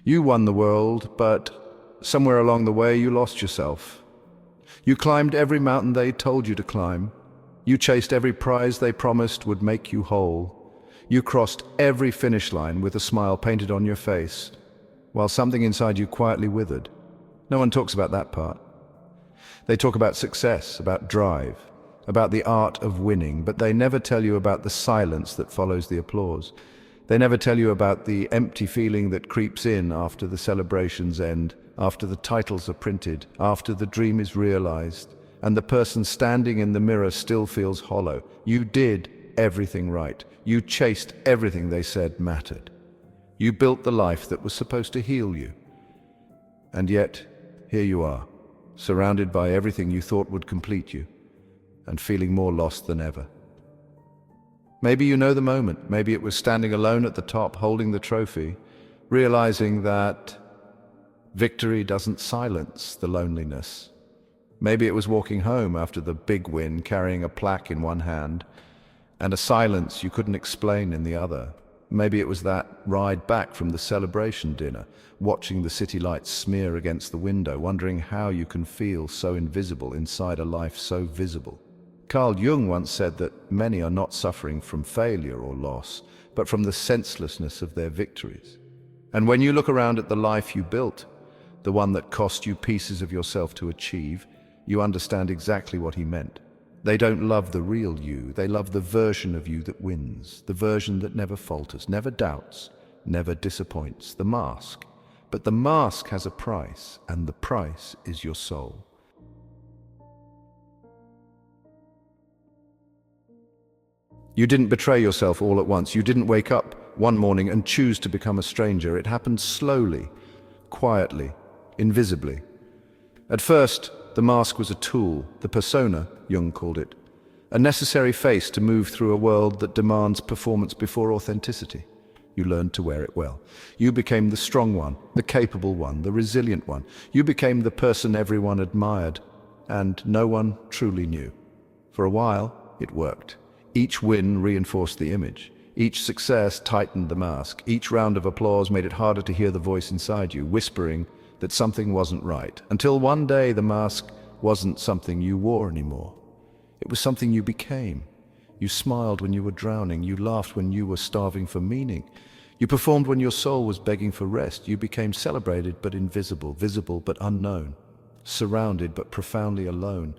You won the world, but somewhere along the way you lost yourself. You climbed every mountain they told you to climb. You chased every prize they promised would make you whole. You crossed every finish line with a smile painted on your face, while something inside you quietly withered. No one talks about that part. They talk about success, about drive, about the art of winning, but they never tell you about the silence that follows the applause. They never tell you about the empty feeling that creeps in after the celebrations end, after the titles are printed, after the dream is realized, and the person standing in the mirror still feels hollow. You did everything right. You chased everything they said mattered. You built the life that was supposed to heal you. And yet, here you are, surrounded by everything you thought would complete you, and feeling more lost than ever. Maybe you know the moment. Maybe it was standing alone at the top, holding the trophy, realizing that victory doesn't silence the loneliness. Maybe it was walking home after the big win, carrying a plaque in one hand, and a silence you couldn't explain in the other. Maybe it was that ride back from the celebration dinner, watching the city lights smear against the window, wondering how you can feel so invisible inside a life so visible. Carl Jung once said that many are not suffering from failure or loss, but from the senselessness of their victories. And when you look around at the life you built, the one that cost you pieces of yourself to achieve, you understand exactly what he meant. They don't love the real you, they love the version of you that wins, the version that never falters, never doubts, never disappoints, the mask. But the mask has a price, and the price is your soul. You didn't betray yourself all at once. You didn't wake up one morning and choose to become a stranger. It happened slowly, quietly, invisibly. At first, the mask was a tool, the persona, Jung called it, a necessary face to move through a world that demands performance before authenticity. You learned to wear it well. You became the strong one, the capable one, the resilient one. You became the person everyone admired, and no one truly knew. For a while, it worked. Each win reinforced the image. Each success tightened the mask. Each round of applause made it harder to hear the voice inside you, whispering that something wasn't right. Until one day the mask wasn't something you wore anymore. It was something you became. You smiled when you were drowning. You laughed when you were starving for meaning. You performed when your soul was begging for rest. You became celebrated but invisible, visible but unknown, surrounded but profoundly alone.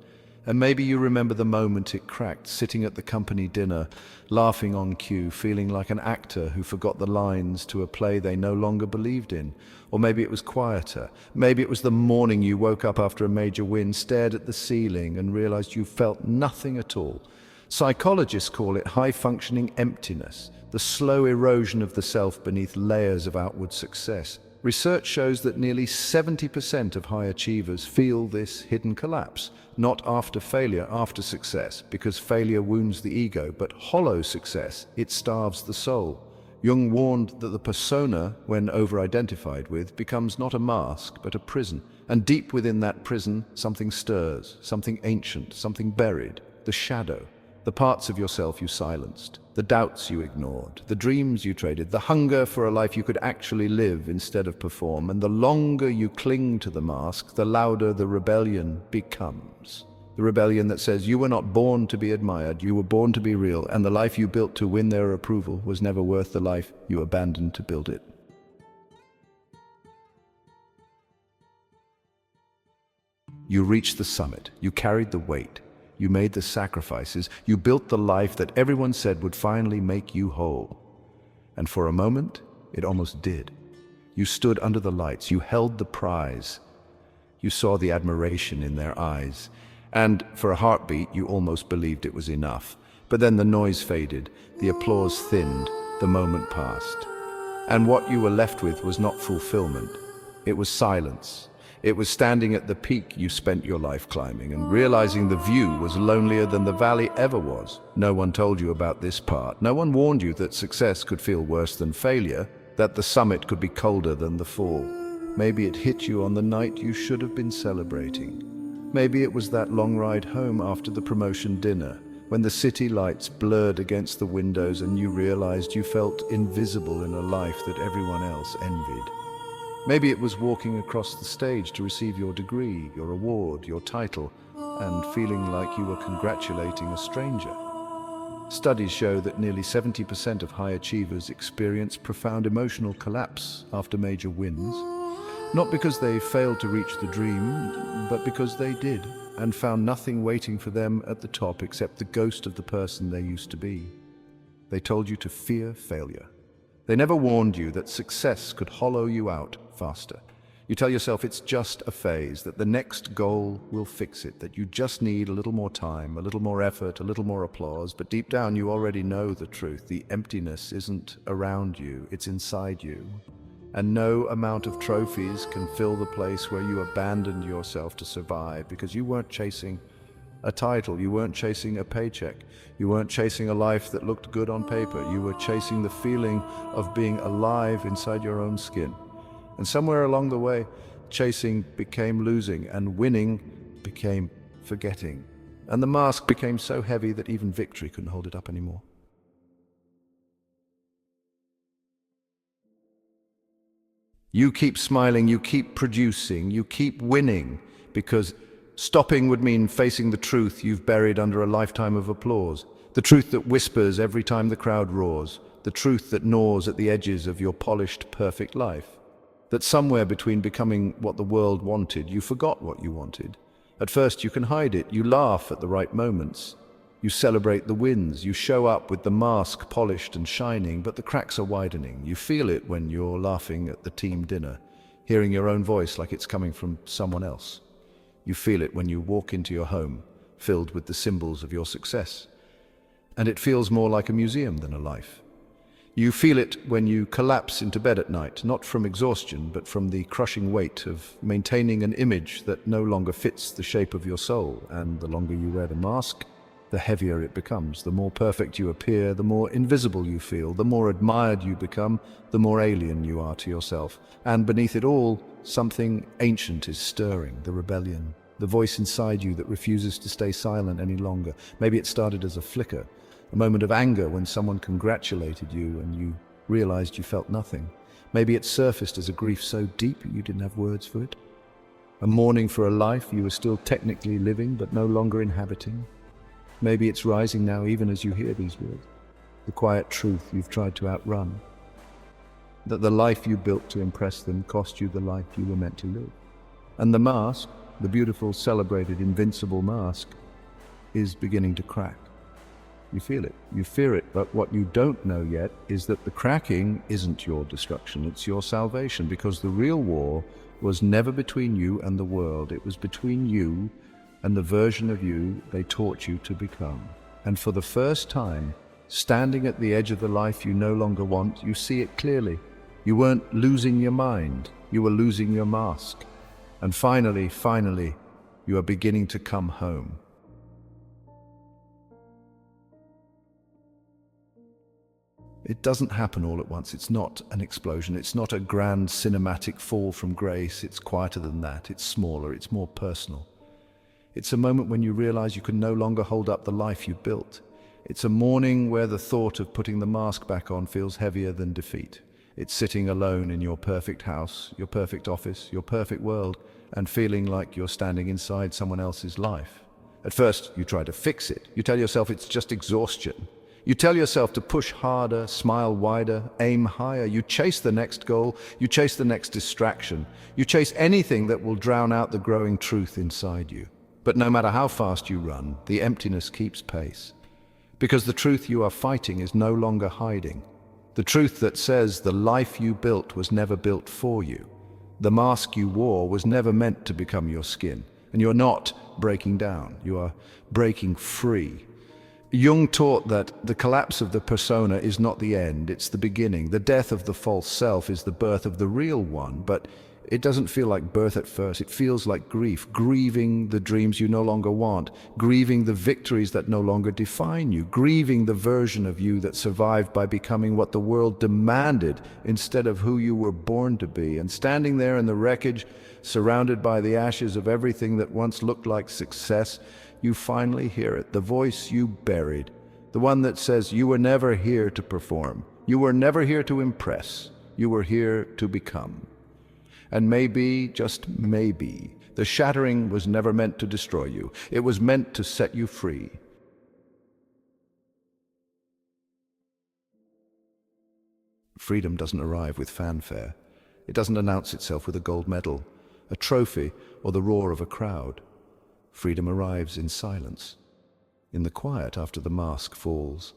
And maybe you remember the moment it cracked, sitting at the company dinner, laughing on cue, feeling like an actor who forgot the lines to a play they no longer believed in. Or maybe it was quieter. Maybe it was the morning you woke up after a major win, stared at the ceiling and realized you felt nothing at all. Psychologists call it high-functioning emptiness, the slow erosion of the self beneath layers of outward success. Research shows that nearly 70% of high achievers feel this hidden collapse, not after failure, after success, because failure wounds the ego, but hollow success, it starves the soul. Jung warned that the persona, when over-identified with, becomes not a mask, but a prison. And deep within that prison, something stirs, something ancient, something buried, the shadow. The parts of yourself you silenced, the doubts you ignored, the dreams you traded, the hunger for a life you could actually live instead of perform. And the longer you cling to the mask, the louder the rebellion becomes. The rebellion that says you were not born to be admired, you were born to be real, and the life you built to win their approval was never worth the life you abandoned to build it. You reached the summit, you carried the weight. You made the sacrifices, you built the life that everyone said would finally make you whole. And for a moment, it almost did. You stood under the lights, you held the prize. You saw the admiration in their eyes. And for a heartbeat, you almost believed it was enough. But then the noise faded, the applause thinned, the moment passed. And what you were left with was not fulfillment. It was silence. It was standing at the peak you spent your life climbing and realizing the view was lonelier than the valley ever was. No one told you about this part. No one warned you that success could feel worse than failure, that the summit could be colder than the fall. Maybe it hit you on the night you should have been celebrating. Maybe it was that long ride home after the promotion dinner, when the city lights blurred against the windows and you realized you felt invisible in a life that everyone else envied. Maybe it was walking across the stage to receive your degree, your award, your title, and feeling like you were congratulating a stranger. Studies show that nearly 70% of high achievers experience profound emotional collapse after major wins, not because they failed to reach the dream, but because they did, and found nothing waiting for them at the top except the ghost of the person they used to be. They told you to fear failure. They never warned you that success could hollow you out faster. You tell yourself it's just a phase, that the next goal will fix it, that you just need a little more time, a little more effort, a little more applause, but deep down you already know the truth. The emptiness isn't around you, it's inside you. And no amount of trophies can fill the place where you abandoned yourself to survive, because you weren't chasing a title, you weren't chasing a paycheck, you weren't chasing a life that looked good on paper, you were chasing the feeling of being alive inside your own skin. And somewhere along the way, chasing became losing, and winning became forgetting. And the mask became so heavy that even victory couldn't hold it up anymore. You keep smiling, you keep producing, you keep winning, because stopping would mean facing the truth you've buried under a lifetime of applause. The truth that whispers every time the crowd roars. The truth that gnaws at the edges of your polished, perfect life. That somewhere between becoming what the world wanted, you forgot what you wanted. At first you can hide it, you laugh at the right moments. You celebrate the wins, you show up with the mask polished and shining, but the cracks are widening. You feel it when you're laughing at the team dinner, hearing your own voice like it's coming from someone else. You feel it when you walk into your home, filled with the symbols of your success. And it feels more like a museum than a life. You feel it when you collapse into bed at night, not from exhaustion, but from the crushing weight of maintaining an image that no longer fits the shape of your soul. And the longer you wear the mask, the heavier it becomes. The more perfect you appear, the more invisible you feel. The more admired you become, the more alien you are to yourself. And beneath it all, something ancient is stirring, the rebellion. The voice inside you that refuses to stay silent any longer. Maybe it started as a flicker, a moment of anger when someone congratulated you and you realized you felt nothing. Maybe it surfaced as a grief so deep you didn't have words for it. A mourning for a life you were still technically living but no longer inhabiting. Maybe it's rising now even as you hear these words. The quiet truth you've tried to outrun. That the life you built to impress them cost you the life you were meant to live. And the mask, the beautiful, celebrated, invincible mask, is beginning to crack. You feel it, you fear it, but what you don't know yet is that the cracking isn't your destruction, it's your salvation, because the real war was never between you and the world, it was between you and the version of you they taught you to become. And for the first time, standing at the edge of the life you no longer want, you see it clearly. You weren't losing your mind, you were losing your mask. And finally, you are beginning to come home. It doesn't happen all at once. It's not an explosion. It's not a grand cinematic fall from grace. It's quieter than that. It's smaller. It's more personal. It's a moment when you realize you can no longer hold up the life you built. It's a morning where the thought of putting the mask back on feels heavier than defeat. It's sitting alone in your perfect house, your perfect office, your perfect world, and feeling like you're standing inside someone else's life. At first, you try to fix it. You tell yourself it's just exhaustion. You tell yourself to push harder, smile wider, aim higher. You chase the next goal. You chase the next distraction. You chase anything that will drown out the growing truth inside you. But no matter how fast you run, the emptiness keeps pace. Because the truth you are fighting is no longer hiding. The truth that says the life you built was never built for you. The mask you wore was never meant to become your skin. And you're not breaking down. You are breaking free. Jung taught that the collapse of the persona is not the end, it's the beginning. The death of the false self is the birth of the real one, but it doesn't feel like birth at first. It feels like grief, grieving the dreams you no longer want, grieving the victories that no longer define you, grieving the version of you that survived by becoming what the world demanded instead of who you were born to be. And standing there in the wreckage, surrounded by the ashes of everything that once looked like success, you finally hear it, the voice you buried, the one that says you were never here to perform, you were never here to impress, you were here to become. And maybe, just maybe, the shattering was never meant to destroy you. It was meant to set you free. Freedom doesn't arrive with fanfare. It doesn't announce itself with a gold medal, a trophy, or the roar of a crowd. Freedom arrives in silence, in the quiet after the mask falls,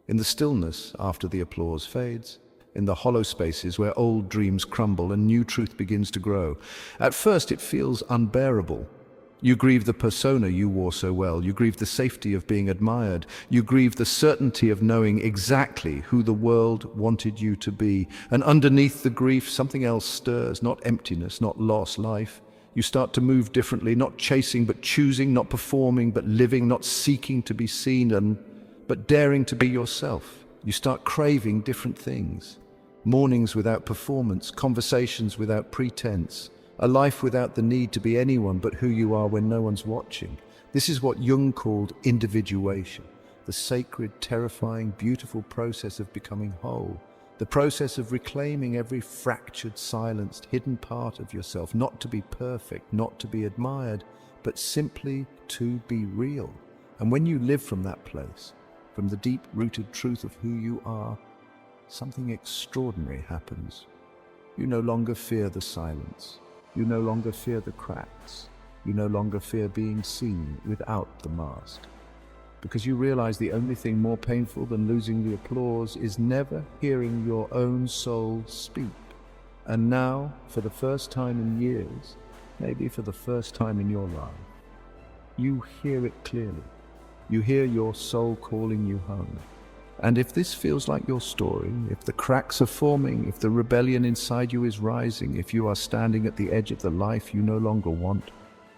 in the stillness after the applause fades, in the hollow spaces where old dreams crumble and new truth begins to grow. At first it feels unbearable. You grieve the persona you wore so well. You grieve the safety of being admired. You grieve the certainty of knowing exactly who the world wanted you to be. And underneath the grief, something else stirs, not emptiness, not loss, life. You start to move differently, not chasing but choosing, not performing but living, not seeking to be seen but daring to be yourself. You start craving different things. Mornings without performance, conversations without pretense, a life without the need to be anyone but who you are when no one's watching. This is what Jung called individuation, the sacred, terrifying, beautiful process of becoming whole, the process of reclaiming every fractured, silenced, hidden part of yourself, not to be perfect, not to be admired, but simply to be real. And when you live from that place, from the deep-rooted truth of who you are, something extraordinary happens. You no longer fear the silence. You no longer fear the cracks. You no longer fear being seen without the mask. Because you realize the only thing more painful than losing the applause is never hearing your own soul speak. And now, for the first time in years, maybe for the first time in your life, you hear it clearly. You hear your soul calling you home. And if this feels like your story, if the cracks are forming, if the rebellion inside you is rising, if you are standing at the edge of the life you no longer want,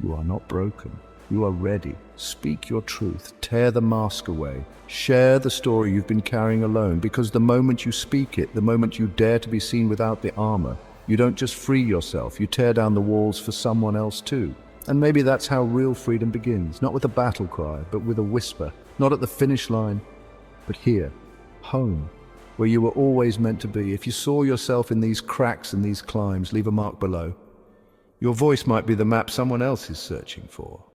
you are not broken. You are ready. Speak your truth. Tear the mask away. Share the story you've been carrying alone, because the moment you speak it, the moment you dare to be seen without the armor, you don't just free yourself, you tear down the walls for someone else too. And maybe that's how real freedom begins, not with a battle cry, but with a whisper, not at the finish line, but here, home, where you were always meant to be. If you saw yourself in these cracks and these climbs, leave a mark below. Your voice might be the map someone else is searching for.